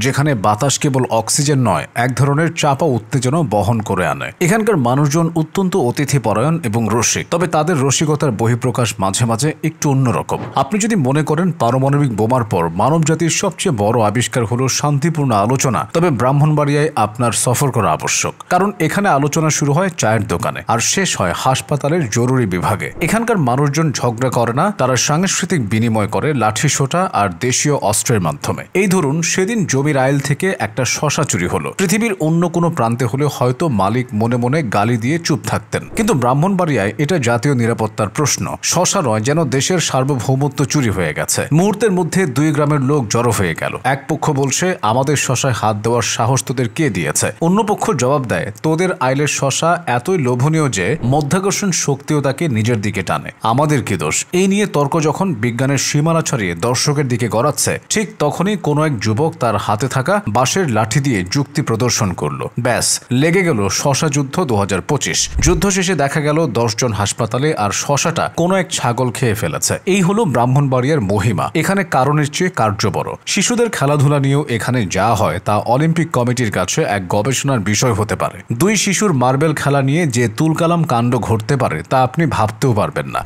যেখানে বাতাস কেবল অক্সিজেন নয়, এক ধরনের চাপা উত্তেজনা বহন করে আনে। এখানকার মানুষজন অত্যন্ত অতিথিপরায়ণ এবং রসিক, তবে তাদের রসিকতার বহিঃপ্রকাশ মাঝে মাঝে একটু অন্যরকম। আপনি যদি মনে করেন পারমাণবিক বোমার পর মানবজাতির সবচেয়ে বড় আবিষ্কার হলো শান্তিপূর্ণ আলোচনা, তবে ব্রাহ্মণবাড়িয়ায় আপনার সফর করা আবশ্যক। কারণ এখানে আলোচনা শুরু হয় চায়ের দোকানে আর শেষ হয় হাসপাতালের জরুরি বিভাগে। এখানকার মানুষজন ঝগড়া করে না, তারা সাংস্কৃতিক বিনিময় করে লাঠি সোঁটা আর দেশীয় অস্ত্রের মাধ্যমে। এই ধরুন সেদিন জমির আইল থেকে একটা শশা চুরি হলো। পৃথিবীর অন্য কোনো প্রান্তে হলে হয়তো মালিক মনে মনে গালি দিয়ে চুপ থাকতেন, কিন্তু ব্রাহ্মণবাড়িয়ায় এটা জাতীয় নিরাপত্তার প্রশ্ন। শশা নয়, যেন দেশের সার্বভৌমত্ব চুরি হয়ে গেছে। মুহূর্তের মধ্যে 2 গ্রামের লোক জড়ো হয়ে গেল। এক পক্ষ বলছে আমাদের শশায় হাত দেওয়ার সাহস তোদের কে দিয়েছে? অন্য পক্ষ জবাব দেয় তোদের আইলের শশা এতই লোভনীয় যে মধ্যাকর্ষণ শক্তিও তাকে নিজের দিকে টানে, আমাদের কি দোষ? এই নিয়ে তর্ক যখন বিজ্ঞানের সীমানা ছাড়িয়ে দর্শকের দিকে গড়াচ্ছে, ঠিক তখনই কোনো এক যুবক তার হাতে থাকা বাঁশের লাঠি দিয়ে যুক্তি প্রদর্শন করলো। ব্যাস, লেগে গেল শশা যুদ্ধ 2025। যুদ্ধ শেষে দেখা গেল 10 জন হাসপাতালে, আর শশাটা কোনো এক ছাগল খেয়ে ফেলেছে। এই হলো ব্রাহ্মণবাড়িয়ার মহিমা। এখানে কারণের চেয়ে কার্য বড়। শিশুদের খেলাধুলা নিয়েও এখানে যা হয় তা অলিম্পিক কমিটির কাছে এক গবেষণার বিষয় হতে পারে। 2 শিশুর মার্বেল খেলা নিয়ে যে তুলকালাম কাণ্ড ঘটতে পারে তা আপনি ভাবতেও পারবেন না।